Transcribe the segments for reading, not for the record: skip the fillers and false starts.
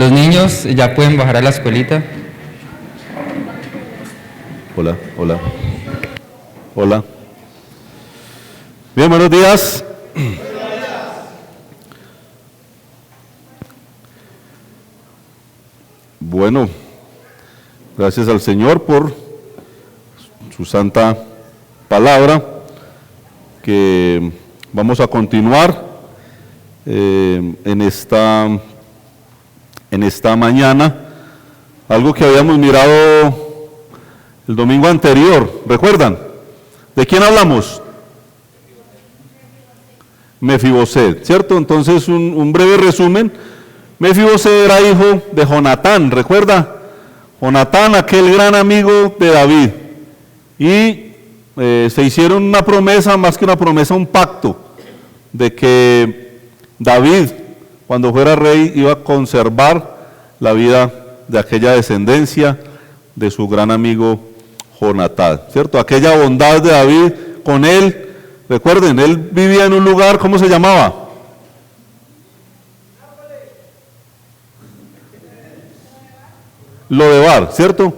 Los niños ya pueden bajar a la escuelita. Hola, hola. Hola. Bien, buenos días. Bueno, gracias al Señor por su santa palabra, que vamos a continuar en esta mañana, algo que habíamos mirado el domingo anterior. ¿Recuerdan? ¿De quién hablamos? Mefiboset, ¿cierto? Entonces un breve resumen. Mefiboset era hijo de Jonatán, ¿recuerda? Jonatán, aquel gran amigo de David. Y se hicieron una promesa, más que una promesa, un pacto, de que David, cuando fuera rey, iba a conservar la vida de aquella descendencia de su gran amigo Jonatán, ¿cierto? Aquella bondad de David con él. Recuerden, él vivía en un lugar, ¿cómo se llamaba? Lodebar, ¿cierto?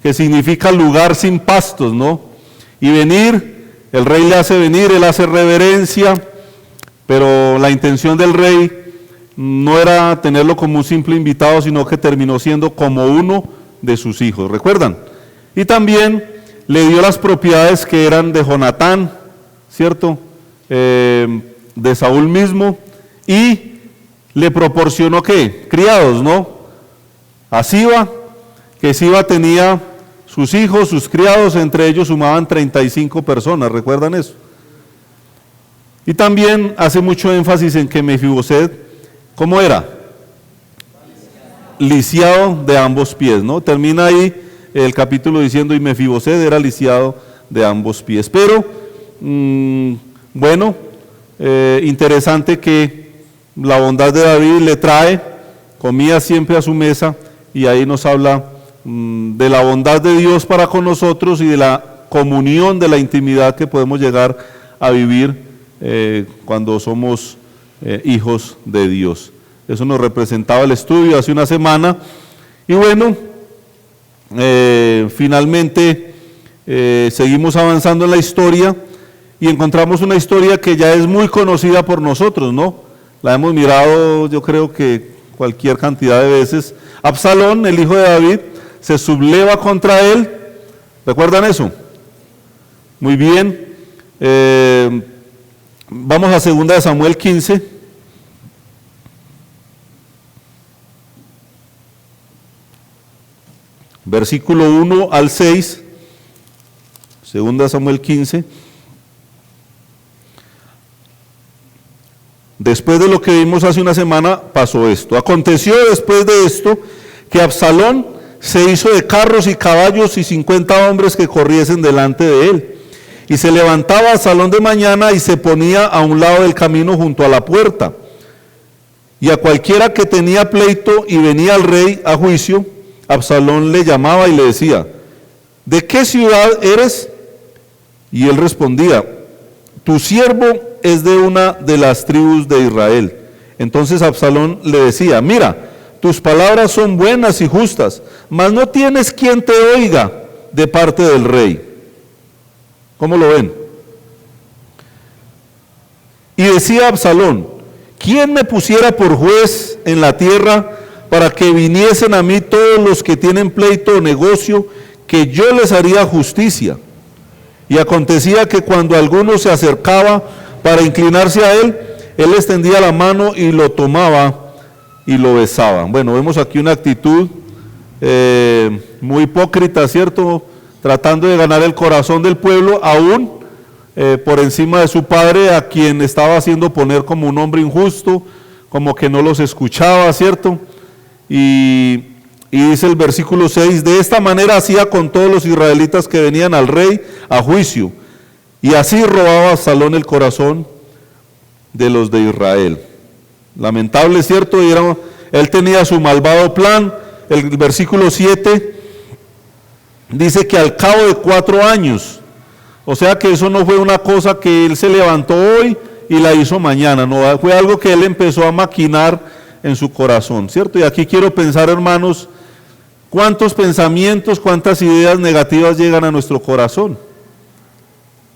Que significa lugar sin pastos, ¿no? Y venir, el rey le hace venir, él hace reverencia, pero la intención del rey no era tenerlo como un simple invitado, sino que terminó siendo como uno de sus hijos, ¿recuerdan? Y también le dio las propiedades que eran de Jonatán, ¿cierto? De Saúl mismo, y le proporcionó, ¿qué? Criados, ¿no? A Siba, que Siba tenía sus hijos, sus criados, entre ellos sumaban 35 personas, ¿recuerdan eso? Y también hace mucho énfasis en que Mefiboset, ¿cómo era? Lisiado de ambos pies, ¿no? Termina ahí el capítulo diciendo, y Mefiboset era lisiado de ambos pies. Pero, bueno, interesante que la bondad de David le trae, comía siempre a su mesa, y ahí nos habla de la bondad de Dios para con nosotros y de la comunión, de la intimidad que podemos llegar a vivir cuando somos hijos de Dios. Eso nos representaba el estudio hace una semana. Y bueno, finalmente seguimos avanzando en la historia y encontramos una historia que ya es muy conocida por nosotros, ¿no? La hemos mirado, yo creo que cualquier cantidad de veces. Absalón, el hijo de David, se subleva contra él. ¿Recuerdan eso? Muy bien. Vamos a 2 de Samuel 15. Versículo 1 al 6. 2 Samuel 15. Después de lo que vimos hace una semana, pasó esto. Aconteció después de esto que Absalón se hizo de carros y caballos y 50 hombres que corriesen delante de él. Y se levantaba Absalón de mañana y se ponía a un lado del camino junto a la puerta. Y a cualquiera que tenía pleito y venía al rey a juicio, Absalón le llamaba y le decía, ¿de qué ciudad eres? Y él respondía, tu siervo es de una de las tribus de Israel. Entonces Absalón le decía, mira, tus palabras son buenas y justas, mas no tienes quien te oiga de parte del rey. ¿Cómo lo ven? Y decía Absalón, ¿quién me pusiera por juez en la tierra para que viniesen a mí todos los que tienen pleito o negocio, que yo les haría justicia? Y acontecía que cuando alguno se acercaba para inclinarse a él, él extendía la mano y lo tomaba y lo besaba. Bueno, vemos aquí una actitud muy hipócrita, ¿cierto? Tratando de ganar el corazón del pueblo, aún por encima de su padre, a quien estaba haciendo poner como un hombre injusto, como que no los escuchaba, ¿cierto? Y dice el versículo 6, de esta manera hacía con todos los israelitas que venían al rey a juicio, y así robaba Absalón el corazón de los de Israel. Lamentable, ¿cierto? Él tenía su malvado plan. El versículo 7 dice que al cabo de 4 años, o sea que eso no fue una cosa que él se levantó hoy y la hizo mañana, no, fue algo que él empezó a maquinar en su corazón, ¿cierto? Y aquí quiero pensar, hermanos, cuántos pensamientos, cuántas ideas negativas llegan a nuestro corazón.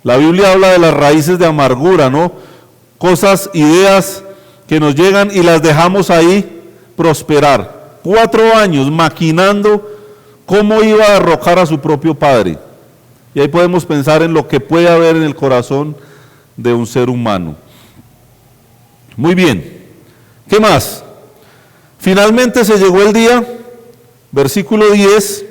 La Biblia habla de las raíces de amargura, ¿no? Cosas, ideas que nos llegan y las dejamos ahí prosperar. 4 años maquinando cómo iba a derrocar a su propio padre. Y ahí podemos pensar en lo que puede haber en el corazón de un ser humano. Muy bien. ¿Qué más? Finalmente se llegó el día, versículo 10,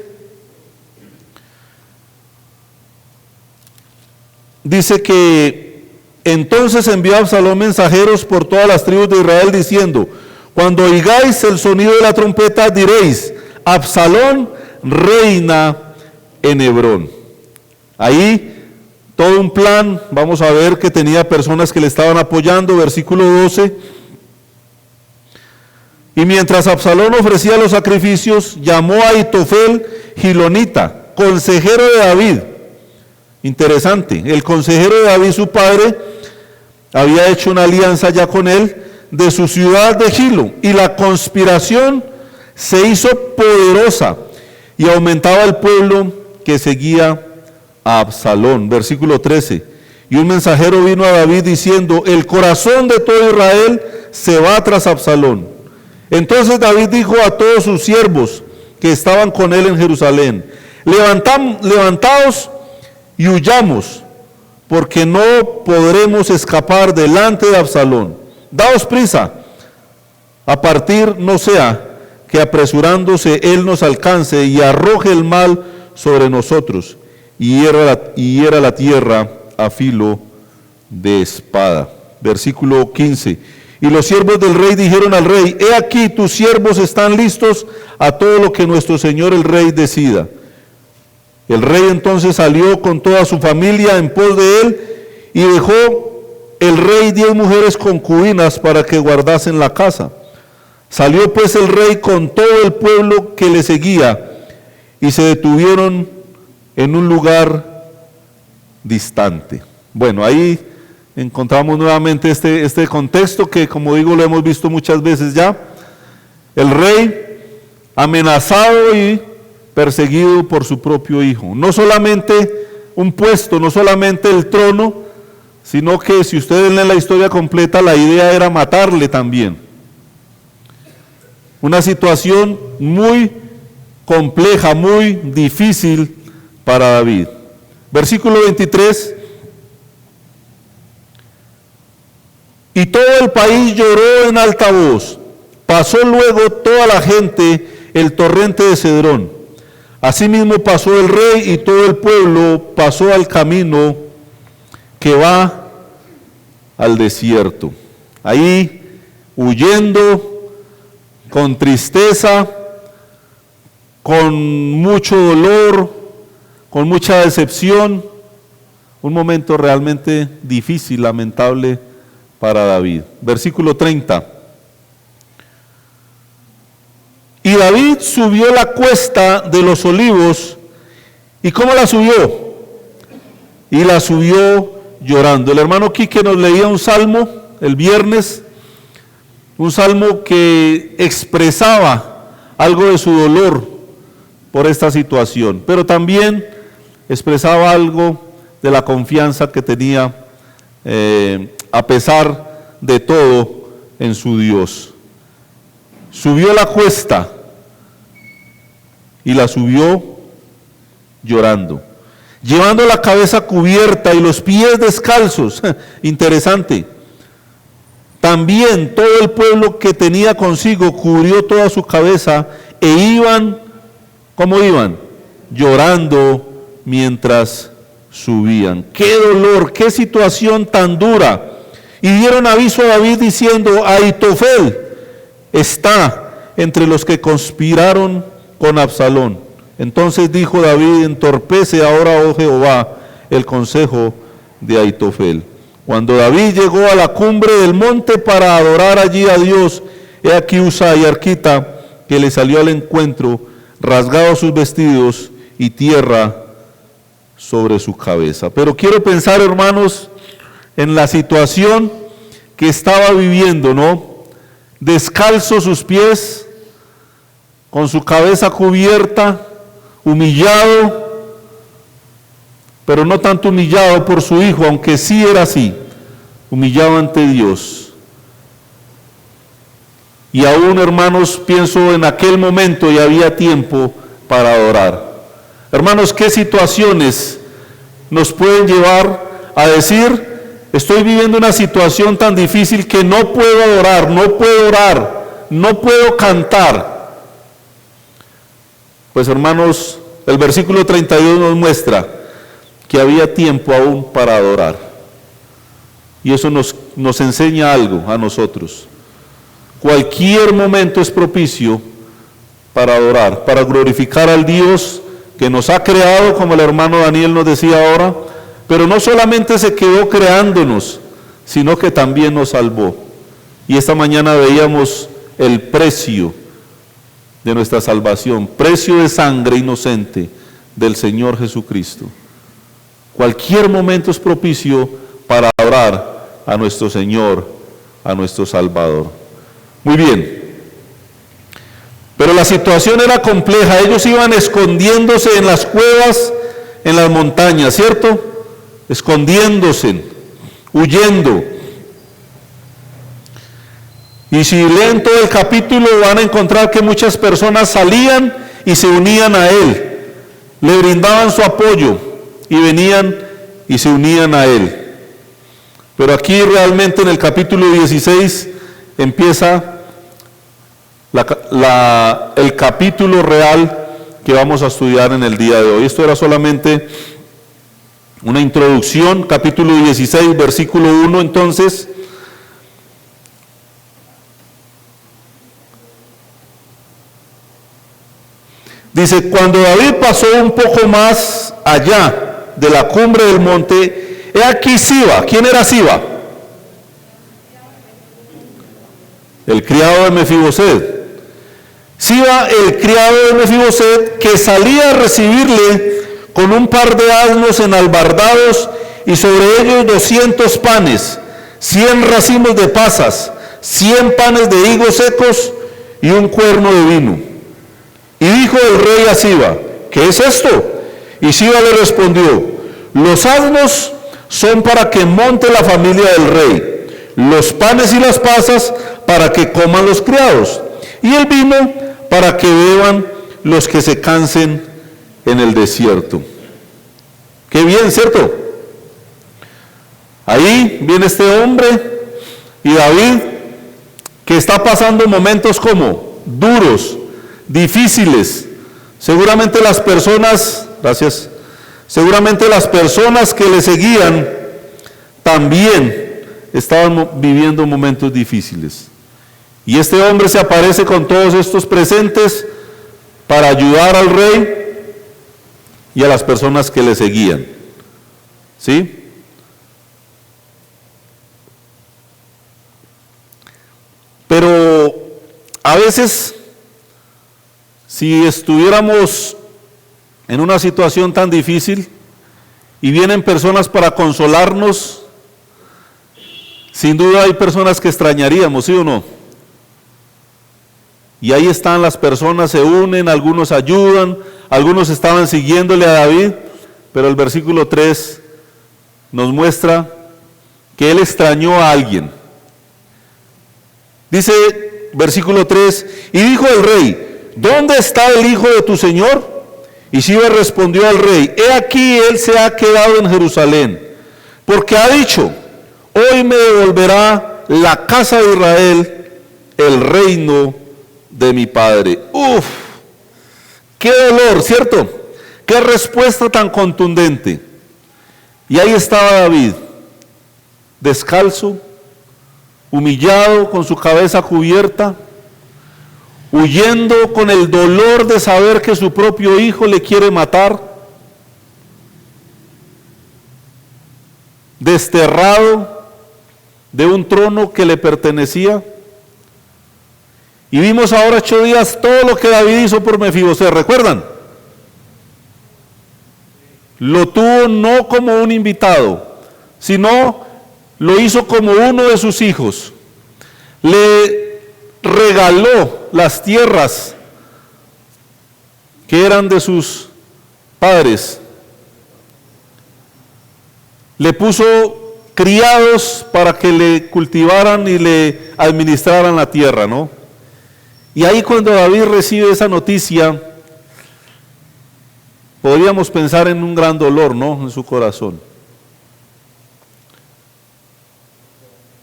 dice que entonces envió Absalón mensajeros por todas las tribus de Israel diciendo: cuando oigáis el sonido de la trompeta diréis, Absalón reina en Hebrón. Ahí todo un plan, vamos a ver que tenía personas que le estaban apoyando, versículo 12. Y mientras Absalón ofrecía los sacrificios, llamó a Aitofel Gilonita, consejero de David. Interesante, el consejero de David, su padre, había hecho una alianza ya con él de su ciudad de Gilo, y la conspiración se hizo poderosa y aumentaba el pueblo que seguía a Absalón. Versículo 13, y un mensajero vino a David diciendo: el corazón de todo Israel se va tras Absalón. Entonces David dijo a todos sus siervos que estaban con él en Jerusalén: levantaos y huyamos, porque no podremos escapar delante de Absalón. Daos prisa, a partir no sea que apresurándose él nos alcance y arroje el mal sobre nosotros y hiera la tierra a filo de espada. Versículo 15. Y los siervos del rey dijeron al rey: he aquí, tus siervos están listos a todo lo que nuestro señor el rey decida. El rey entonces salió con toda su familia en pos de él, y dejó el rey 10 mujeres concubinas para que guardasen la casa. Salió pues el rey con todo el pueblo que le seguía, y se detuvieron en un lugar distante. Bueno, ahí encontramos nuevamente este contexto que, como digo, lo hemos visto muchas veces ya. El rey amenazado y perseguido por su propio hijo. No solamente un puesto, no solamente el trono, sino que si ustedes leen la historia completa, la idea era matarle también. Una situación muy compleja, muy difícil para David. Versículo 23. Y todo el país lloró en alta voz. Pasó luego toda la gente el torrente de Cedrón. Asimismo pasó el rey y todo el pueblo pasó al camino que va al desierto. Ahí huyendo, con tristeza, con mucho dolor, con mucha decepción. Un momento realmente difícil, lamentable para David. Versículo 30. Y David subió la cuesta de los olivos. ¿Y cómo la subió? Y la subió llorando. El hermano Quique nos leía un salmo el viernes, un salmo que expresaba algo de su dolor por esta situación, pero también expresaba algo de la confianza que tenía a pesar de todo en su Dios. Subió la cuesta y la subió llorando, llevando la cabeza cubierta y los pies descalzos. Interesante. También todo el pueblo que tenía consigo cubrió toda su cabeza e iban, ¿cómo iban? Llorando mientras subían. ¡Qué dolor! ¡Qué situación tan dura! Y dieron aviso a David diciendo: Aitofel está entre los que conspiraron con Absalón. Entonces dijo David: entorpece ahora, oh Jehová, el consejo de Aitofel. Cuando David llegó a la cumbre del monte para adorar allí a Dios, he aquí Usai y Arquita, que le salió al encuentro, rasgados sus vestidos y tierra sobre su cabeza. Pero quiero pensar, hermanos, en la situación que estaba viviendo, ¿no? descalzo sus pies, con su cabeza cubierta, humillado, pero no tanto humillado por su hijo, aunque sí era así, humillado ante Dios. Y aún, hermanos, pienso en aquel momento y había tiempo para adorar. Hermanos, ¿qué situaciones nos pueden llevar a decir: estoy viviendo una situación tan difícil que no puedo adorar, no puedo orar, no puedo cantar? Pues, hermanos, el versículo 32 nos muestra que había tiempo aún para adorar. Y eso nos enseña algo a nosotros. Cualquier momento es propicio para adorar, para glorificar al Dios que nos ha creado, como el hermano Daniel nos decía ahora, pero no solamente se quedó creándonos, sino que también nos salvó. Y esta mañana veíamos el precio de nuestra salvación, precio de sangre inocente del Señor Jesucristo. Cualquier momento es propicio para adorar a nuestro Señor, a nuestro Salvador. Muy bien, pero la situación era compleja. Ellos iban escondiéndose en las cuevas, en las montañas, ¿cierto? Escondiéndose, huyendo. Y si leen todo el capítulo van a encontrar que muchas personas salían y se unían a él, le brindaban su apoyo y venían y se unían a él. Pero aquí realmente en el capítulo 16 empieza el capítulo real que vamos a estudiar en el día de hoy. Esto era solamente una introducción. Capítulo 16, versículo 1, entonces. Dice: cuando David pasó un poco más allá de la cumbre del monte, he aquí Siba. ¿Quién era Siba? El criado de Mefiboset. Siba, el criado de Mefiboset, que salía a recibirle con un par de asnos enalbardados y sobre ellos 200 panes, 100 racimos de pasas, 100 panes de higos secos y un cuerno de vino. Y dijo el rey a Siba: ¿qué es esto? Y Siba le respondió: los asnos son para que monte la familia del rey, los panes y las pasas para que coman los criados, y el vino para que beban los que se cansen en el desierto. Qué bien, ¿cierto? Ahí viene este hombre y David, que está pasando momentos como duros, difíciles. Seguramente las personas, gracias, seguramente las personas que le seguían también estaban viviendo momentos difíciles. Y este hombre se aparece con todos estos presentes para ayudar al rey y a las personas que le seguían. ¿Sí? Pero a veces, si estuviéramos en una situación tan difícil y vienen personas para consolarnos, sin duda hay personas que extrañaríamos, ¿sí o no? Y ahí están las personas, se unen, algunos ayudan, algunos estaban siguiéndole a David, pero el versículo 3 nos muestra que él extrañó a alguien. Dice, versículo 3, y dijo el rey: ¿dónde está el hijo de tu señor? Y Siba respondió al rey: he aquí, él se ha quedado en Jerusalén, porque ha dicho: hoy me devolverá la casa de Israel el reino de mi padre. Uf, qué dolor, ¿cierto? Qué respuesta tan contundente. Y ahí estaba David, descalzo, humillado, con su cabeza cubierta, huyendo con el dolor de saber que su propio hijo le quiere matar, desterrado de un trono que le pertenecía. Y vimos ahora 8 días todo lo que David hizo por Mefiboset, ¿recuerdan? Lo tuvo no como un invitado, sino lo hizo como uno de sus hijos. Le regaló las tierras que eran de sus padres. Le puso criados para que le cultivaran y le administraran la tierra, ¿no? Y ahí cuando David recibe esa noticia, podríamos pensar en un gran dolor, ¿no? En su corazón.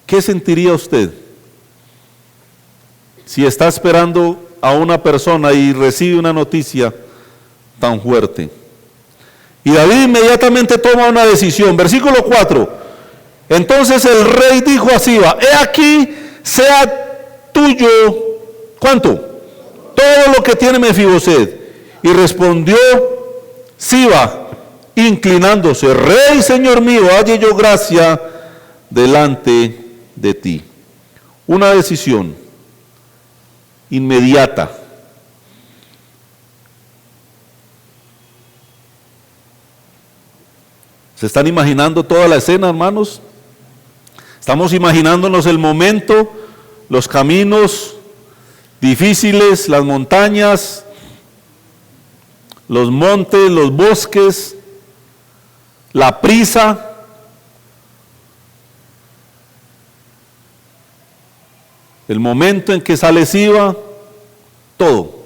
¿Qué sentiría usted si está esperando a una persona y recibe una noticia tan fuerte? Y David inmediatamente toma una decisión. Versículo 4. Entonces el rey dijo a Siba: he aquí, sea tuyo, ¿cuánto? Todo lo que tiene Mefiboset. Y respondió Siba, inclinándose: Rey, Señor mío, halle yo gracia delante de ti. Una decisión inmediata. ¿Se están imaginando toda la escena, hermanos? Estamos imaginándonos el momento, los caminos difíciles, las montañas, los montes, los bosques, la prisa. El momento en que sale Siba, todo.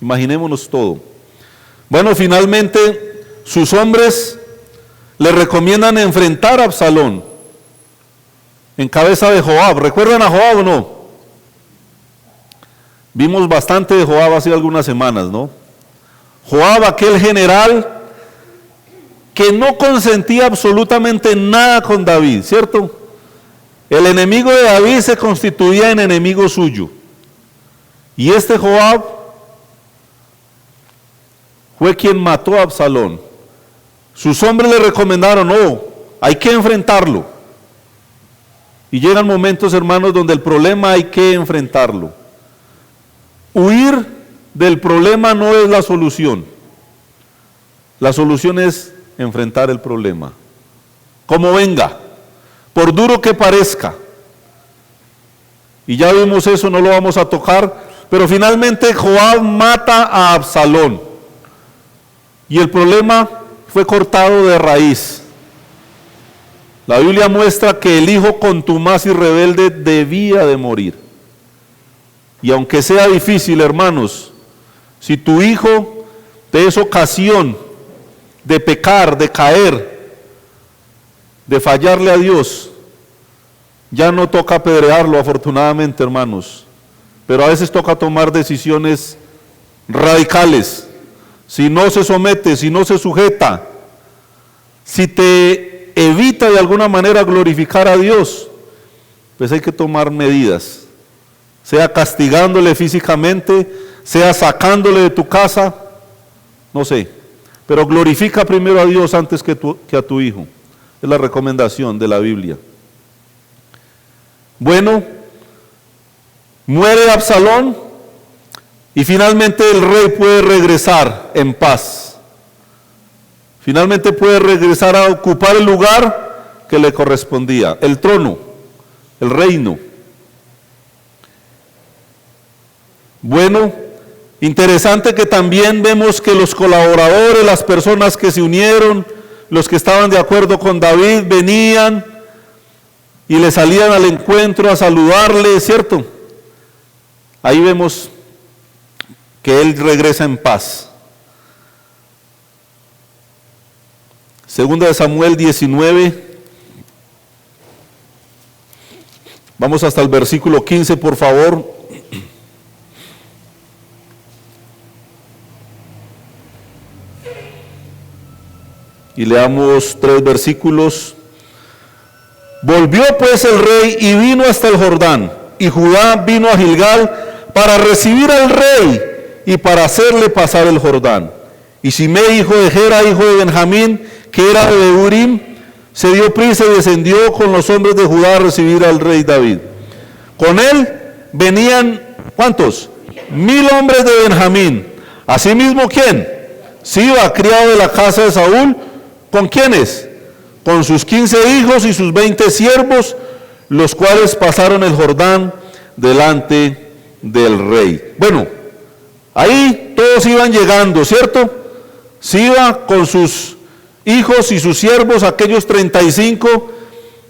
Imaginémonos todo. Bueno, finalmente sus hombres le recomiendan enfrentar a Absalón en cabeza de Joab. ¿Recuerdan a Joab o no? Vimos bastante de Joab hace algunas semanas, ¿no? Joab, aquel general que no consentía absolutamente nada con David, ¿cierto? El enemigo de David se constituía en enemigo suyo. Y este Joab fue quien mató a Absalón. Sus hombres le recomendaron: no, hay que enfrentarlo. Y llegan momentos, hermanos, donde el problema hay que enfrentarlo. Huir del problema no es la solución. La solución es enfrentar el problema, como venga, por duro que parezca. Y ya vimos eso, no lo vamos a tocar, pero finalmente Joab mata a Absalón. Y el problema fue cortado de raíz. La Biblia muestra que el hijo contumaz y rebelde debía de morir. Y aunque sea difícil, hermanos, si tu hijo te es ocasión de pecar, de caer, de fallarle a Dios, ya no toca apedrearlo, afortunadamente, hermanos, pero a veces toca tomar decisiones radicales. Si no se somete, si no se sujeta, si te evita de alguna manera glorificar a Dios, pues hay que tomar medidas, sea castigándole físicamente, sea sacándole de tu casa, no sé, pero glorifica primero a Dios antes que a tu hijo. Es la recomendación de la Biblia. Bueno, muere Absalón y finalmente el rey puede regresar en paz. Finalmente puede regresar a ocupar el lugar que le correspondía, el trono, el reino. Bueno, interesante que también vemos que los colaboradores, las personas que se unieron, los que estaban de acuerdo con David, venían y le salían al encuentro a saludarle, ¿cierto? Ahí vemos que él regresa en paz. Segunda de Samuel 19. Vamos hasta el versículo 15, por favor. Y leamos 3 versículos. Volvió pues el rey y vino hasta el Jordán, y Judá vino a Gilgal para recibir al rey y para hacerle pasar el Jordán. Y Simei, hijo de Gera, hijo de Benjamín, que era de Urim, se dio prisa y descendió con los hombres de Judá a recibir al rey David. Con él venían, ¿cuántos? 1000 hombres de Benjamín. Asimismo, ¿quién? Siba, criado de la casa de Saúl. ¿Con quiénes? Con sus 15 hijos y sus 20 siervos, los cuales pasaron el Jordán delante del rey. Bueno, ahí todos iban llegando, ¿cierto? Siba con sus hijos y sus siervos, aquellos 35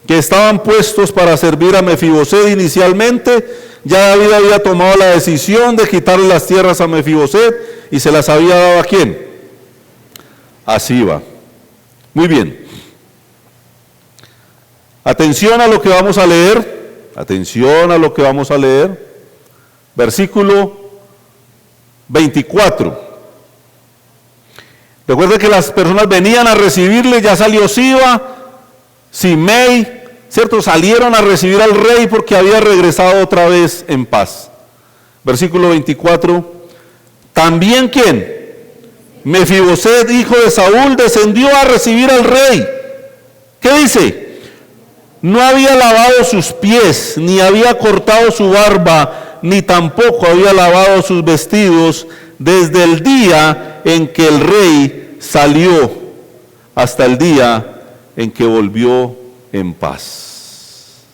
que estaban puestos para servir a Mefiboset inicialmente. Ya David había tomado la decisión de quitarle las tierras a Mefiboset y se las había dado ¿a quién? A Siba. Muy bien. Atención a lo que vamos a leer. Atención a lo que vamos a leer. Versículo 24. Recuerden que las personas venían a recibirle, ya salió Siba, Simei, ¿cierto? Salieron a recibir al rey porque había regresado otra vez en paz. Versículo 24. También ¿quién? Mefiboset, hijo de Saúl, descendió a recibir al rey. ¿Qué dice? No había lavado sus pies, ni había cortado su barba, ni tampoco había lavado sus vestidos desde el día en que el rey salió hasta el día en que volvió en paz.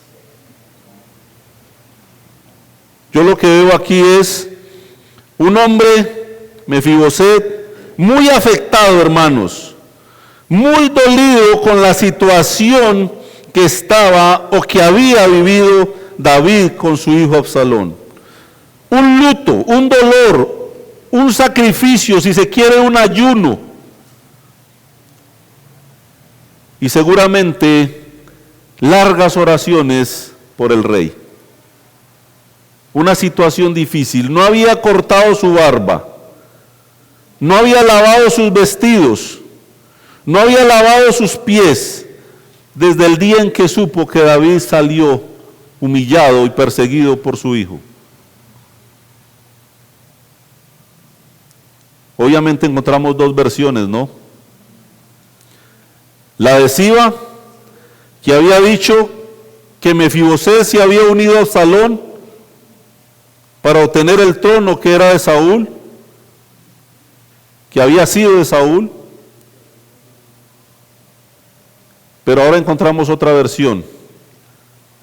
Yo lo que veo aquí es un hombre, Mefiboset, muy afectado, hermanos, muy dolido con la situación que estaba o que había vivido David con su hijo Absalón. Un luto, un dolor, un sacrificio, si se quiere, un ayuno. Y seguramente largas oraciones por el rey. Una situación difícil. No había cortado su barba, no había lavado sus vestidos, no había lavado sus pies desde el día en que supo que David salió humillado y perseguido por su hijo. Obviamente encontramos dos versiones, ¿no? La de Siba, que había dicho que Mefiboset se había unido a Absalón para obtener el trono que era de Saúl, que había sido de Saúl. Pero ahora encontramos otra versión,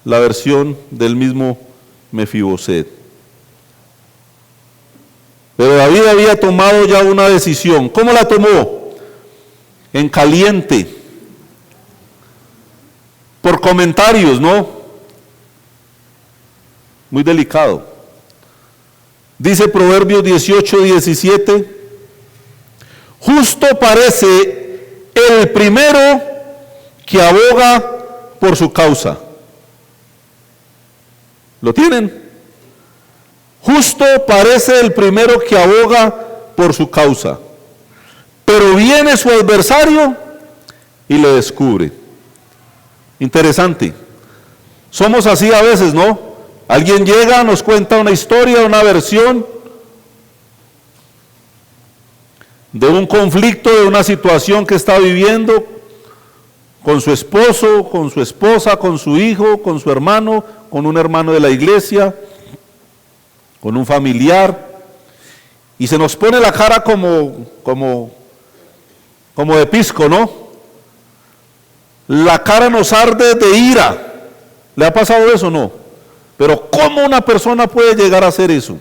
la versión del mismo Mefiboset. Pero David había tomado ya una decisión. ¿Cómo la tomó? En caliente, por comentarios, ¿no? Muy delicado. Dice Proverbios 18:17, justo parece el primero que aboga por su causa. ¿Lo tienen? Justo parece el primero que aboga por su causa, pero viene su adversario y le descubre. Interesante. Somos así a veces, ¿no? Alguien llega, nos cuenta una historia, una versión de un conflicto, de una situación que está viviendo con su esposo, con su esposa, con su hijo, con su hermano, con un hermano de la iglesia, con un familiar, y se nos pone la cara como de pisco, ¿no? La cara nos arde de ira. ¿Le ha pasado eso? No. Pero ¿cómo una persona puede llegar a hacer eso?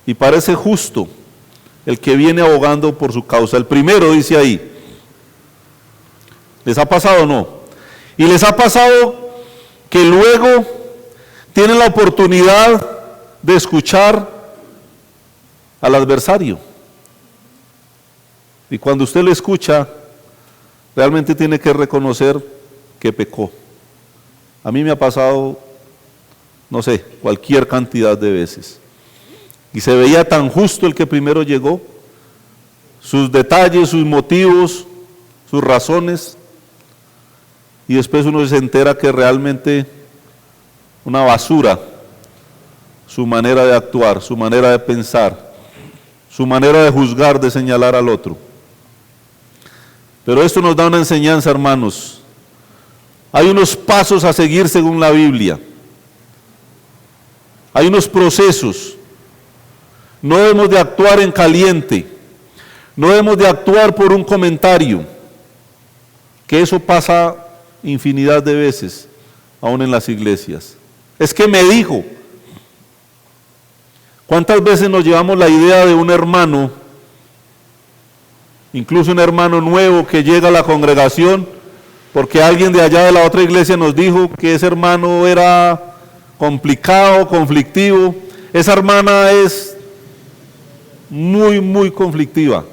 Y parece justo el que viene abogando por su causa. El primero dice ahí. ¿Les ha pasado o no? Y les ha pasado que luego tienen la oportunidad de escuchar al adversario. Y cuando usted lo escucha, realmente tiene que reconocer que pecó. A mí me ha pasado, no sé, cualquier cantidad de veces. Y se veía tan justo el que primero llegó, sus detalles, sus motivos, sus razones, y después uno se entera que realmente una basura, su manera de actuar, su manera de pensar, su manera de juzgar, de señalar al otro. Pero esto nos da una enseñanza, hermanos. Hay unos pasos a seguir según la Biblia. Hay unos procesos. No debemos de actuar en caliente. No debemos de actuar por un comentario. Que eso pasa infinidad de veces, aún en las iglesias. Es que me dijo, ¿Cuántas veces nos llevamos la idea de un hermano, incluso un hermano nuevo que llega a la congregación, porque alguien de allá de la otra iglesia nos dijo que ese hermano era complicado, conflictivo? Esa hermana es muy, muy conflictiva.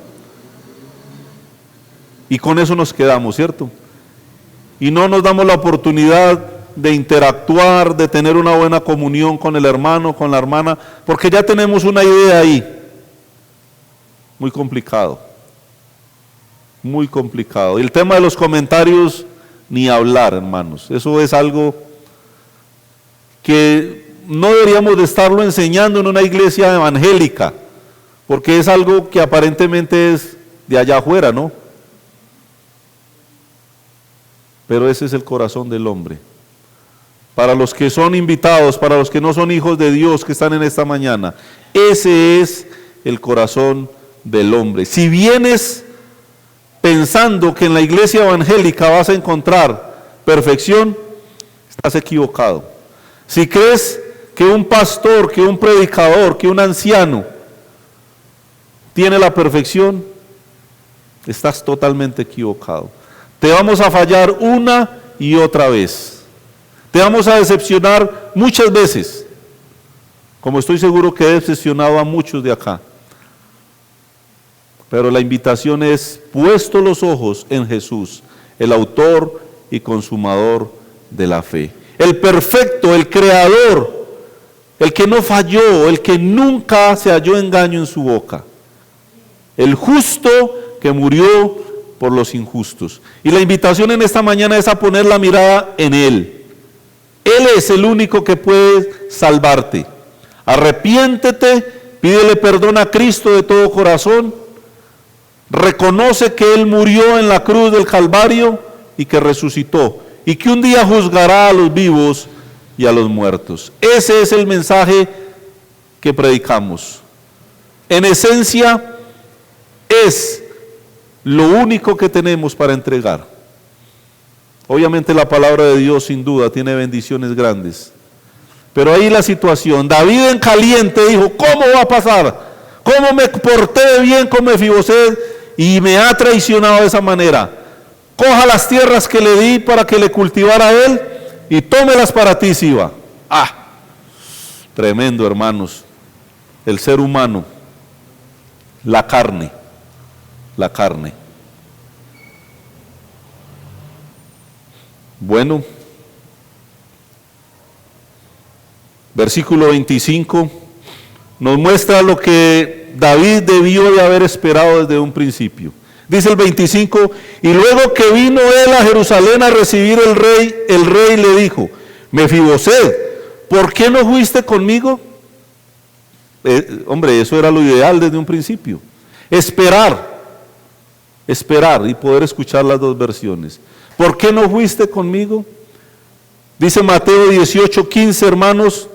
Y con eso nos quedamos, ¿cierto? Y no nos damos la oportunidad de interactuar, de tener una buena comunión con el hermano, con la hermana, porque ya tenemos una idea ahí. Muy complicado. Muy complicado. Y el tema de los comentarios, ni hablar, hermanos. Eso es algo que no deberíamos de estarlo enseñando en una iglesia evangélica, porque es algo que aparentemente es de allá afuera, ¿no? Pero ese es el corazón del hombre. Para los que son invitados, para los que no son hijos de Dios que están en esta mañana, ese es el corazón del hombre. Si vienes pensando que en la iglesia evangélica vas a encontrar perfección, estás equivocado. Si crees que un pastor, que un predicador, que un anciano tiene la perfección, estás totalmente equivocado. Te vamos a fallar una y otra vez. Te vamos a decepcionar muchas veces, como estoy seguro que he decepcionado a muchos de acá. Pero la invitación es: puesto los ojos en Jesús, el autor y consumador de la fe. El perfecto, el creador, el que no falló, el que nunca se halló engaño en su boca. El justo que murió por los injustos. Y la invitación en esta mañana es a poner la mirada en Él. Él es el único que puede salvarte. Arrepiéntete, pídele perdón a Cristo de todo corazón, reconoce que Él murió en la cruz del Calvario y que resucitó, y que un día juzgará a los vivos y a los muertos. Ese es el mensaje que predicamos. En esencia, es lo único que tenemos para entregar. Obviamente la palabra de Dios sin duda tiene bendiciones grandes, pero ahí la situación. David en caliente dijo: ¿cómo va a pasar? ¿Cómo me porté bien con Mefiboset y me ha traicionado de esa manera? Coja las tierras que le di para que le cultivara a él y tómelas para ti, Siba. Tremendo, hermanos. El ser humano, la carne. Bueno, versículo 25 nos muestra lo que David debió de haber esperado desde un principio. Dice el 25: y luego que vino él a Jerusalén a recibir el rey le dijo: Mefiboset, ¿por qué no fuiste conmigo? Hombre, eso era lo ideal desde un principio. Esperar y poder escuchar las dos versiones. ¿Por qué no fuiste conmigo? Dice Mateo 18:15, hermanos.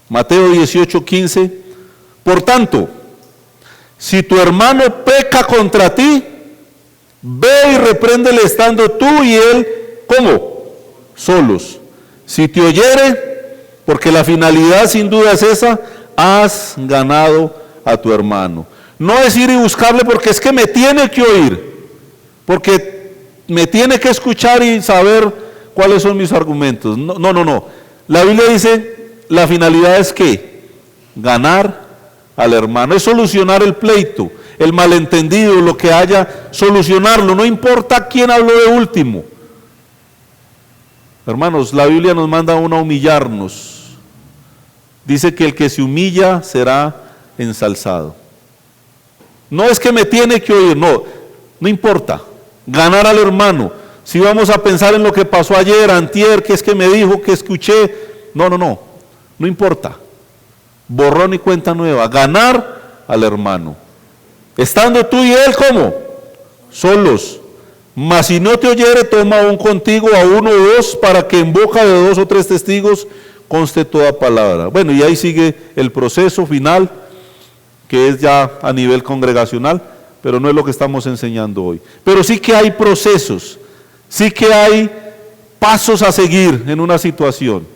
Mateo 18:15. Por tanto, si tu hermano peca contra ti, ve y repréndele estando tú y él, ¿cómo? Solos. Si te oyere, porque la finalidad sin duda es esa, has ganado a tu hermano. No es ir y buscarle porque es que me tiene que oír, porque me tiene que escuchar y saber cuáles son mis argumentos. No. La Biblia dice, la finalidad es ¿qué? Ganar al hermano, es solucionar el pleito, el malentendido, lo que haya, solucionarlo, no importa quién habló de último. Hermanos, la Biblia nos manda a uno a humillarnos. Dice que el que se humilla será ensalzado. No es que me tiene que oír, no importa. Ganar al hermano. Si vamos a pensar en lo que pasó ayer, antier, que es que me dijo, que escuché, no importa. Borrón y cuenta nueva. Ganar al hermano. Estando tú y él, ¿cómo? Solos. Mas si no te oyere, toma aún contigo a uno o dos, para que en boca de 2 o 3 testigos conste toda palabra. Bueno, y ahí sigue el proceso final, que es ya a nivel congregacional, pero no es lo que estamos enseñando hoy. Pero sí que hay procesos, sí que hay pasos a seguir en una situación.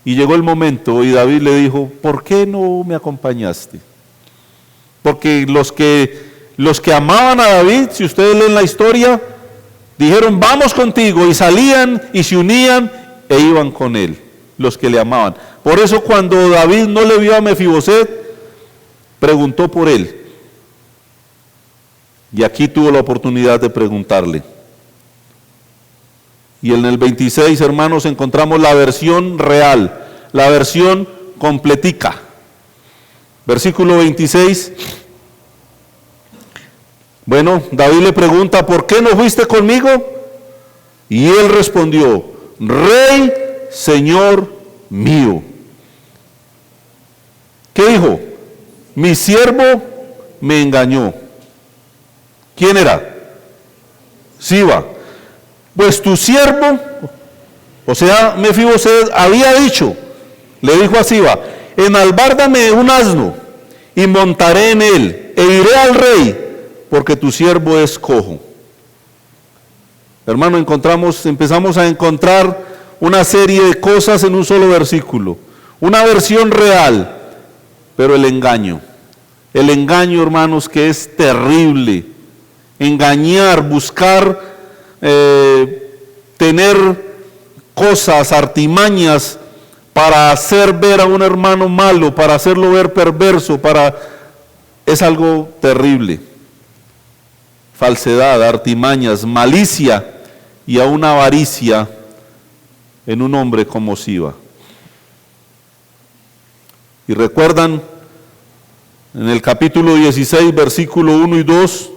Y llegó el momento y David le dijo, ¿por qué no me acompañaste? Porque los que amaban a David, si ustedes leen la historia, dijeron, vamos contigo, y salían y se unían e iban con él, los que le amaban. Por eso cuando David no le vio a Mefiboset, preguntó por él. Y aquí tuvo la oportunidad de preguntarle. Y en el 26, hermanos, encontramos la versión real, la versión completica. Versículo 26. Bueno, David le pregunta, ¿por qué no fuiste conmigo? Y él respondió, Rey, Señor mío. ¿Qué dijo? Mi siervo me engañó. ¿Quién era? Siba. Pues tu siervo, o sea, Mefiboset había dicho, le dijo a Siba, enalbárdame un asno y montaré en él e iré al rey, porque tu siervo es cojo. Hermano, empezamos a encontrar una serie de cosas en un solo versículo, una versión real, pero el engaño, hermanos, que es terrible, engañar, buscar tener cosas, artimañas para hacer ver a un hermano malo, para hacerlo ver perverso, es algo terrible. Falsedad, artimañas, malicia y aún avaricia en un hombre como Siba. Y recuerdan en el capítulo 16, versículo 1 y 2,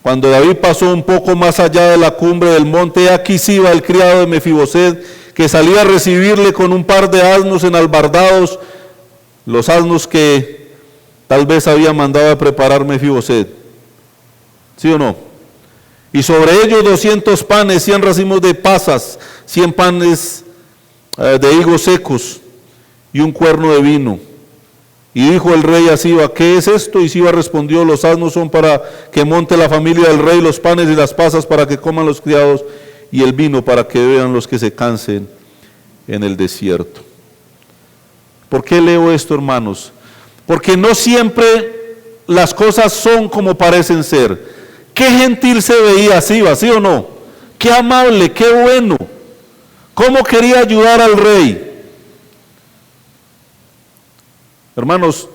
cuando David pasó un poco más allá de la cumbre del monte, aquí Siba, el criado de Mefiboset, que salía a recibirle con un par de asnos enalbardados, los asnos que tal vez había mandado a preparar Mefiboset. ¿Sí o no? Y sobre ellos 200 panes, 100 racimos de pasas, 100 panes de higos secos y un cuerno de vino. Y dijo el rey a Siba, ¿qué es esto? Y Siba respondió, los asnos son para que monte la familia del rey, los panes y las pasas para que coman los criados, y el vino para que beban los que se cansen en el desierto. ¿Por qué leo esto, hermanos? Porque no siempre las cosas son como parecen ser. Qué gentil se veía Siba, ¿sí o no? Qué amable, qué bueno. ¿Cómo quería ayudar al rey? Hermanos,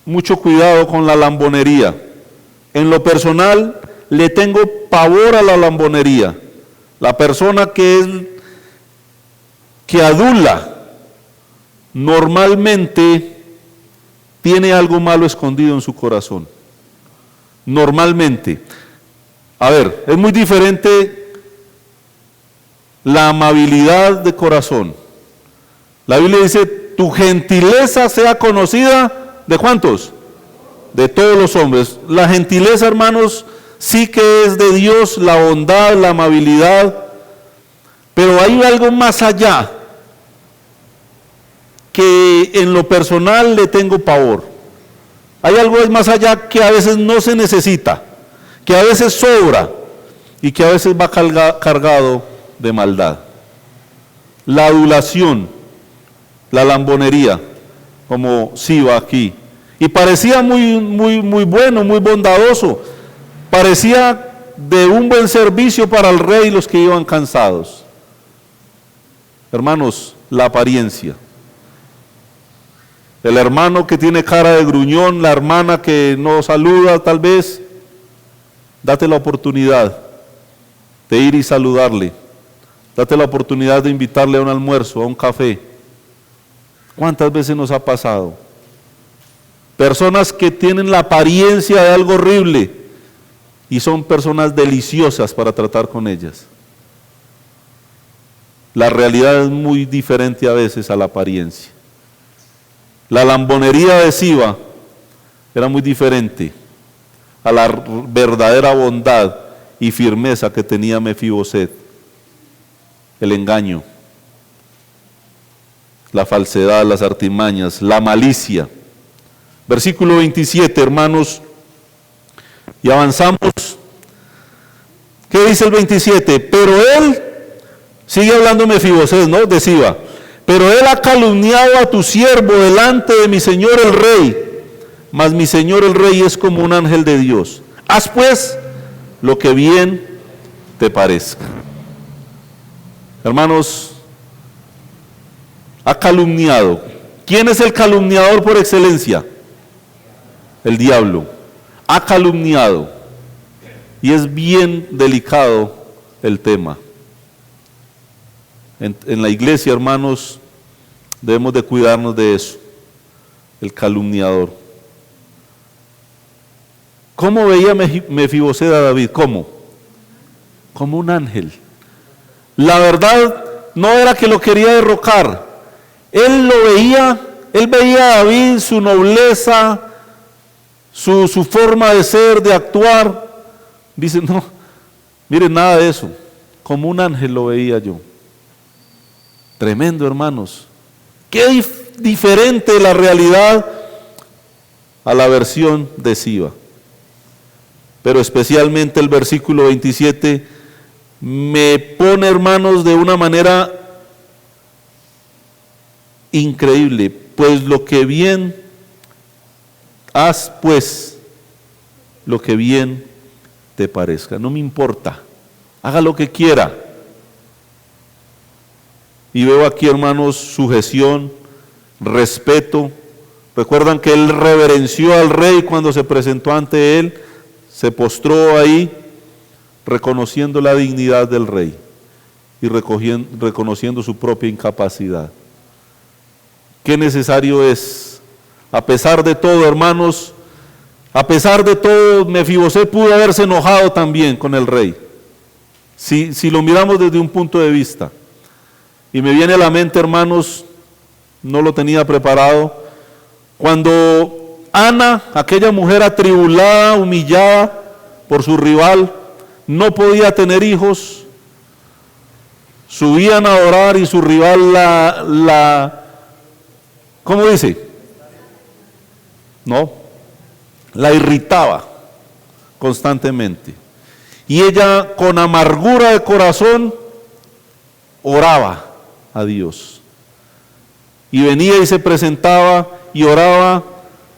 mucho cuidado con la lambonería. En lo personal, le tengo pavor a la lambonería. La persona que adula, normalmente tiene algo malo escondido en su corazón. Normalmente. A ver, es muy diferente la amabilidad de corazón. La Biblia dice, tu gentileza sea conocida, ¿de cuántos? De todos los hombres. La gentileza, hermanos, sí que es de Dios, la bondad, la amabilidad, pero hay algo más allá que en lo personal le tengo pavor. Hay algo más allá que a veces no se necesita, que a veces sobra y que a veces va cargado de maldad. La adulación, la lambonería, como Siba aquí. Y parecía muy bueno, muy bondadoso. Parecía de un buen servicio para el rey y los que iban cansados. Hermanos, la apariencia. El hermano que tiene cara de gruñón, la hermana que no saluda tal vez, date la oportunidad de ir y saludarle. Date la oportunidad de invitarle a un almuerzo, a un café. ¿Cuántas veces nos ha pasado? Personas que tienen la apariencia de algo horrible y son personas deliciosas para tratar con ellas. La realidad es muy diferente a veces a la apariencia. La lambonería de Siba era muy diferente a la verdadera bondad y firmeza que tenía Mefiboset. El engaño, la falsedad, las artimañas, la malicia. Versículo 27, hermanos, y avanzamos. ¿Qué dice el 27? Pero él Sigue hablando Mefiboset, ¿no? De Siba. Pero él ha calumniado a tu siervo delante de mi señor el rey, mas mi señor el rey es como un ángel de Dios. Haz pues lo que bien te parezca. Hermanos, ha calumniado. ¿Quién es el calumniador por excelencia? El diablo. Ha calumniado. Y es bien delicado el tema. En la iglesia, hermanos, debemos de cuidarnos de eso, el calumniador. ¿Cómo veía Mefiboset a David? ¿Cómo? Como un ángel. La verdad no era que lo quería derrocar. Él veía a David, su nobleza, su forma de ser, de actuar. Dice, no, miren, nada de eso. Como un ángel lo veía yo. Tremendo, hermanos. Qué diferente la realidad a la versión de Siba. Pero especialmente el versículo 27 me pone, hermanos, de una manera increíble. Pues lo que bien, haz pues lo que bien te parezca. No me importa. Haga lo que quiera. Y veo aquí, hermanos, sujeción, respeto. Recuerdan que él reverenció al rey cuando se presentó ante él, se postró ahí, reconociendo la dignidad del rey y reconociendo su propia incapacidad. Qué necesario es, a pesar de todo, hermanos, a pesar de todo, Mefiboset pudo haberse enojado también con el rey, si lo miramos desde un punto de vista. Y me viene a la mente, hermanos, no lo tenía preparado, cuando Ana, aquella mujer atribulada, humillada por su rival, no podía tener hijos, subían a orar y su rival ¿cómo dice? No, la irritaba constantemente. Y ella con amargura de corazón oraba a Dios. Y venía y se presentaba y oraba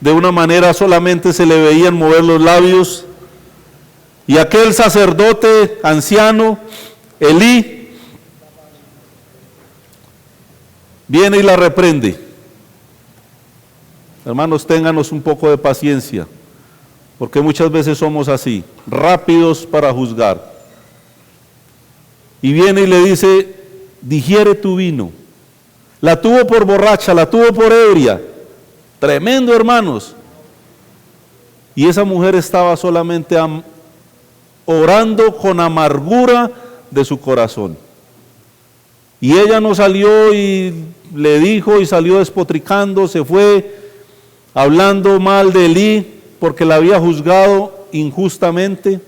de una manera, solamente se le veían mover los labios. Y aquel sacerdote anciano, Elí, viene y la reprende. Hermanos, ténganos un poco de paciencia, porque muchas veces somos así, rápidos para juzgar. Y viene y le dice, digiere tu vino. La tuvo por borracha, la tuvo por ebria. Tremendo, hermanos. Y esa mujer estaba solamente orando con amargura de su corazón. Y ella no salió y le dijo y salió despotricando, se fue hablando mal de Elí porque la había juzgado injustamente.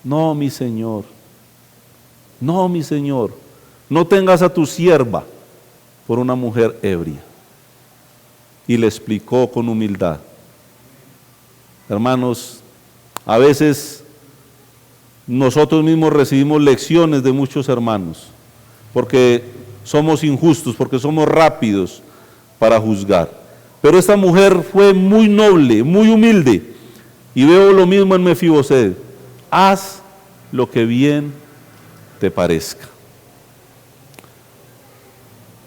No, mi Señor. No, mi Señor. No tengas a tu sierva por una mujer ebria. Y le explicó con humildad. Hermanos, a veces nosotros mismos recibimos lecciones de muchos hermanos, porque somos injustos, porque somos rápidos para juzgar. Pero esta mujer fue muy noble, muy humilde, y veo lo mismo en Mefiboset. Haz lo que bien te parezca.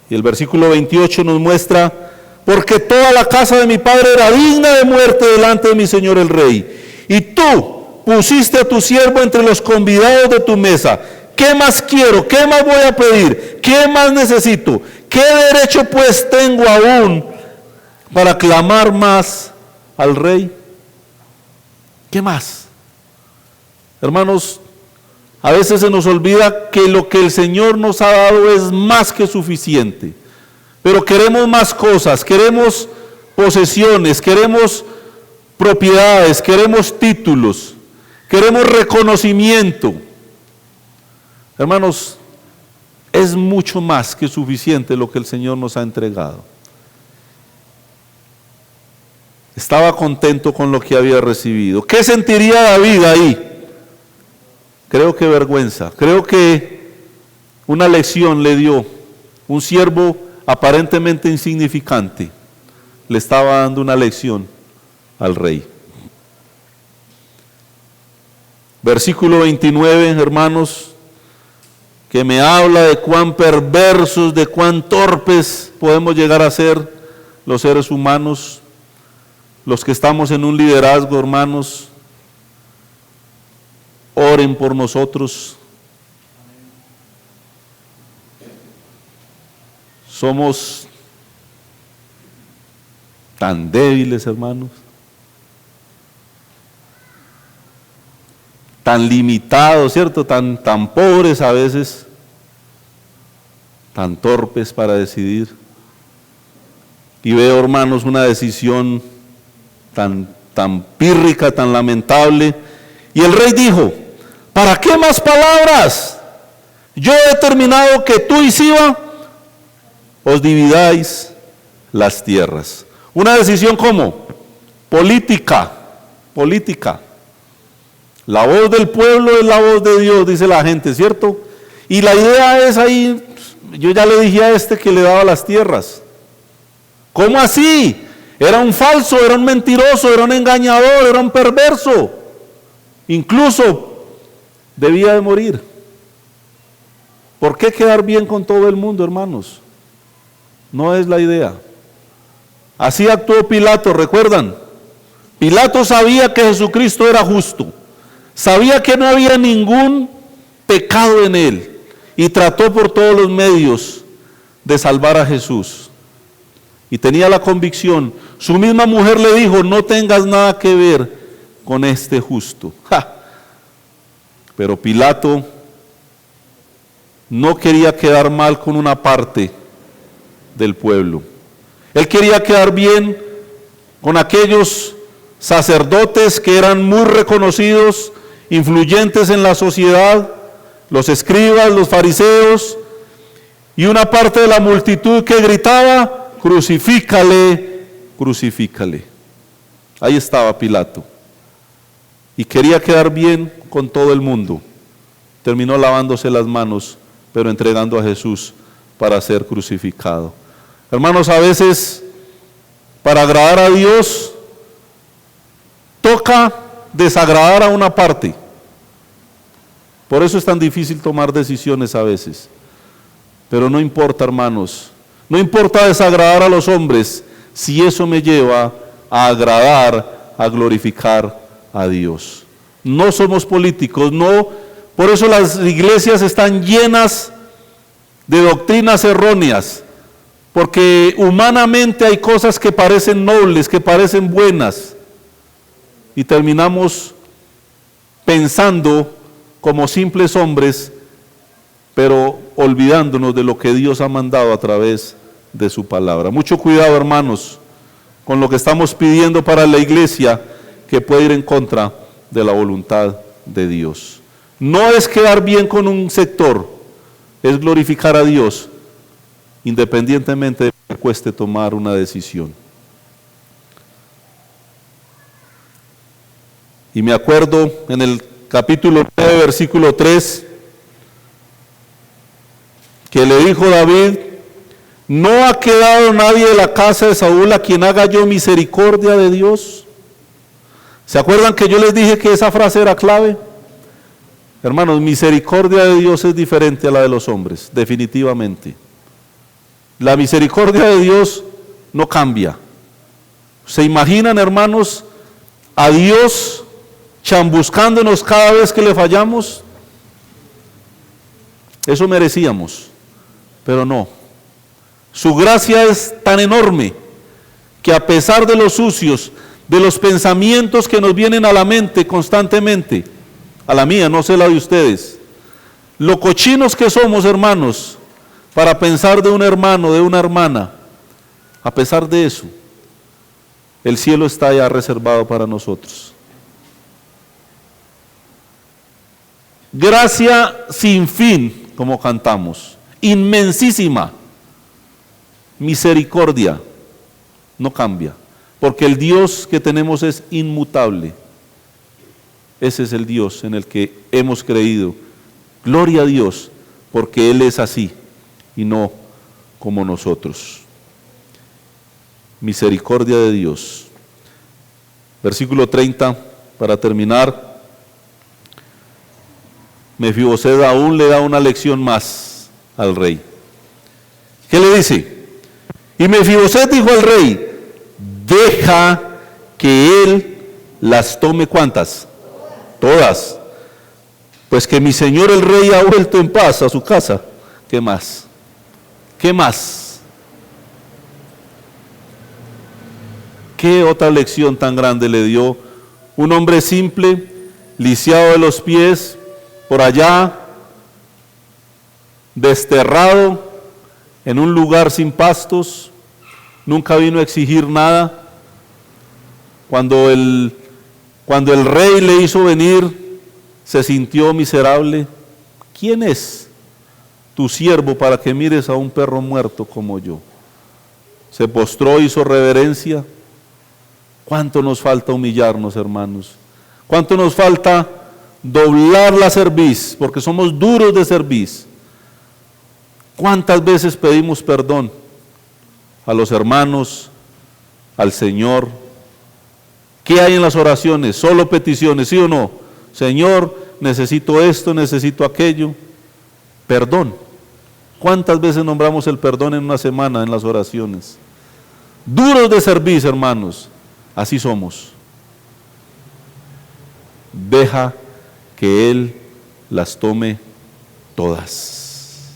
Y el versículo 28 nos muestra, porque toda la casa de mi padre era digna de muerte delante de mi señor el rey, y tú pusiste a tu siervo entre los convidados de tu mesa. ¿Qué más quiero? ¿Qué más voy a pedir? ¿Qué más necesito? ¿Qué derecho pues tengo aún para clamar más al rey? ¿Qué más? Hermanos, a veces se nos olvida que lo que el Señor nos ha dado es más que suficiente. Pero queremos más cosas, queremos posesiones, queremos propiedades, queremos títulos, queremos reconocimiento. Hermanos, es mucho más que suficiente lo que el Señor nos ha entregado. Estaba contento con lo que había recibido. ¿Qué sentiría David ahí? Creo que vergüenza. Creo que una lección le dio. Un siervo aparentemente insignificante le estaba dando una lección al rey. Versículo 29, hermanos, que me habla de cuán perversos, de cuán torpes podemos llegar a ser los seres humanos, los que estamos en un liderazgo, hermanos. Oren por nosotros. Somos tan débiles, hermanos, tan limitados, ¿cierto? Tan pobres a veces, tan torpes para decidir. Y veo, hermanos, una decisión tan pírrica, tan lamentable. Y el rey dijo: ¿para qué más palabras? Yo he determinado que tú y Siba os dividáis las tierras. Una decisión como política. La voz del pueblo es la voz de Dios, dice la gente, ¿cierto? Y la idea es ahí, yo ya le dije a este que le daba las tierras. ¿Cómo así? Era un falso, era un mentiroso, era un engañador, era un perverso. Incluso debía de morir. ¿Por qué quedar bien con todo el mundo, hermanos? No es la idea. Así actuó Pilato, ¿recuerdan? Pilato sabía que Jesucristo era justo, sabía que no había ningún pecado en él y trató por todos los medios de salvar a Jesús. Y tenía la convicción, su misma mujer le dijo: no tengas nada que ver con este justo. ¡Ja! Pero Pilato no quería quedar mal con una parte del pueblo. Él quería quedar bien con aquellos sacerdotes que eran muy reconocidos, influyentes en la sociedad, los escribas, los fariseos, y una parte de la multitud que gritaba: crucifícale, crucifícale. Ahí estaba Pilato. Y quería quedar bien con todo el mundo. Terminó lavándose las manos, pero entregando a Jesús para ser crucificado. Hermanos, a veces para agradar a Dios toca desagradar a una parte. Por eso es tan difícil tomar decisiones a veces. Pero no importa, hermanos, no importa desagradar a los hombres si eso me lleva a agradar, a glorificar a Dios. No somos políticos, no. Por eso las iglesias están llenas de doctrinas erróneas, porque humanamente hay cosas que parecen nobles, que parecen buenas, y terminamos pensando como simples hombres, pero olvidándonos de lo que Dios ha mandado a través de su palabra. Mucho cuidado, hermanos, con lo que estamos pidiendo para la iglesia, que puede ir en contra de la voluntad de Dios. No es quedar bien con un sector, es glorificar a Dios, independientemente de que cueste tomar una decisión. Y me acuerdo en el capítulo 9, versículo 3, que le dijo David: no ha quedado nadie de la casa de Saúl a quien haga yo misericordia de Dios. ¿Se acuerdan que yo les dije que esa frase era clave? Hermanos, misericordia de Dios es diferente a la de los hombres, definitivamente. La misericordia de Dios no cambia. ¿Se imaginan, hermanos, a Dios chambuscándonos cada vez que le fallamos? Eso merecíamos, pero no. Su gracia es tan enorme que a pesar de los sucios, de los pensamientos que nos vienen a la mente constantemente, a la mía, no sé la de ustedes, lo cochinos que somos, hermanos, para pensar de un hermano, de una hermana, a pesar de eso, el cielo está ya reservado para nosotros. Gracia sin fin, como cantamos, inmensísima. Misericordia no cambia, porque el Dios que tenemos es inmutable. Ese es el Dios en el que hemos creído. Gloria a Dios porque Él es así y no como nosotros. Misericordia de Dios. Versículo 30, para terminar. Mefiboset aún le da una lección más al rey. ¿Qué le dice? Y Mefiboset dijo al rey, deja que él las tome, ¿cuántas? Todas. Pues que mi señor el rey ha vuelto en paz a su casa. ¿Qué más? ¿Qué más? ¿Qué otra lección tan grande le dio un hombre simple, lisiado de los pies, por allá, desterrado, en un lugar sin pastos, nunca vino a exigir nada? Cuando el rey le hizo venir, se sintió miserable. ¿Quién es tu siervo para que mires a un perro muerto como yo? Se postró, hizo reverencia. ¿Cuánto nos falta humillarnos, hermanos? ¿Cuánto nos falta doblar la cerviz? Porque somos duros de cerviz. ¿Cuántas veces pedimos perdón a los hermanos, al Señor? ¿Qué hay en las oraciones? Solo peticiones, ¿sí o no? Señor, necesito esto, necesito aquello. Perdón. ¿Cuántas veces nombramos el perdón en una semana en las oraciones? Duros de cerviz, hermanos. Así somos. Deja que Él las tome todas.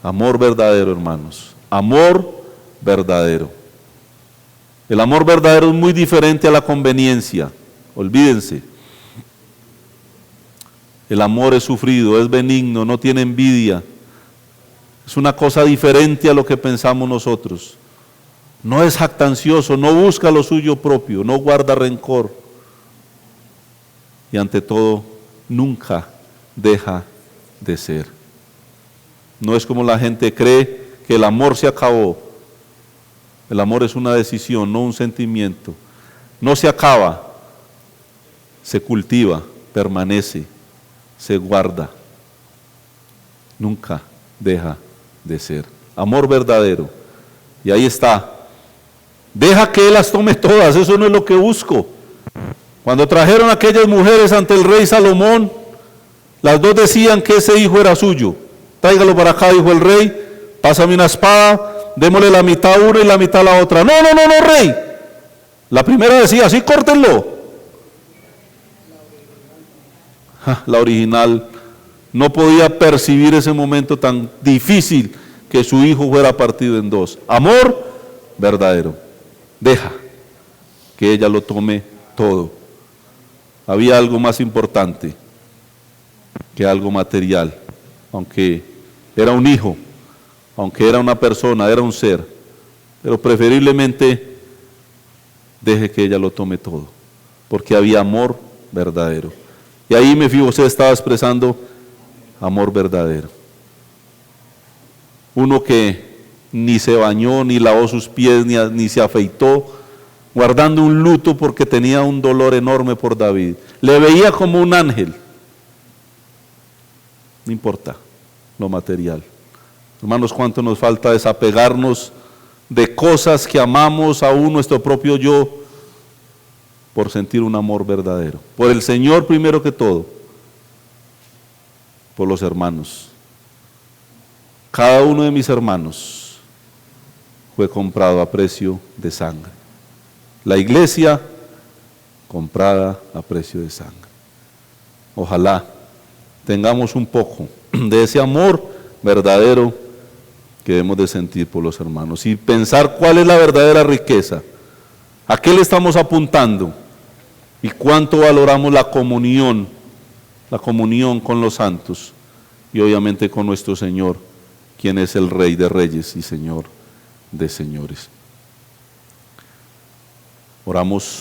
Amor verdadero, hermanos. Amor verdadero. El amor verdadero es muy diferente a la conveniencia. Olvídense. El amor es sufrido, es benigno, no tiene envidia. Es una cosa diferente a lo que pensamos nosotros. No es jactancioso, no busca lo suyo propio, no guarda rencor. Y ante todo, nunca deja de ser. No es como la gente cree que el amor se acabó. El amor es una decisión, no un sentimiento. No se acaba, se cultiva, permanece, se guarda. Nunca deja de ser. Amor verdadero. Y ahí está. Deja que Él las tome todas, eso no es lo que busco. Cuando trajeron a aquellas mujeres ante el rey Salomón, las dos decían que ese hijo era suyo. Tráigalo para acá, dijo el rey, pásame una espada, démosle la mitad a una y la mitad a la otra. No, rey. La primera decía, sí, córtenlo. La original no podía percibir ese momento tan difícil que su hijo fuera partido en dos. Amor verdadero. Deja que ella lo tome todo. Había algo más importante que algo material, aunque era un hijo, aunque era una persona, era un ser, pero preferiblemente deje que ella lo tome todo, porque había amor verdadero. Y ahí Mefiboset estaba expresando amor verdadero. Uno que ni se bañó, ni lavó sus pies, ni se afeitó, guardando un luto porque tenía un dolor enorme por David. Le veía como un ángel. No importa lo material. Hermanos, cuánto nos falta desapegarnos de cosas que amamos, aún nuestro propio yo, por sentir un amor verdadero. Por el Señor primero que todo, por los hermanos. Cada uno de mis hermanos fue comprado a precio de sangre. La iglesia comprada a precio de sangre. Ojalá tengamos un poco de ese amor verdadero que debemos de sentir por los hermanos y pensar cuál es la verdadera riqueza, a qué le estamos apuntando y cuánto valoramos la comunión con los santos y obviamente con nuestro Señor, quien es el Rey de Reyes y Señor de señores. Oramos.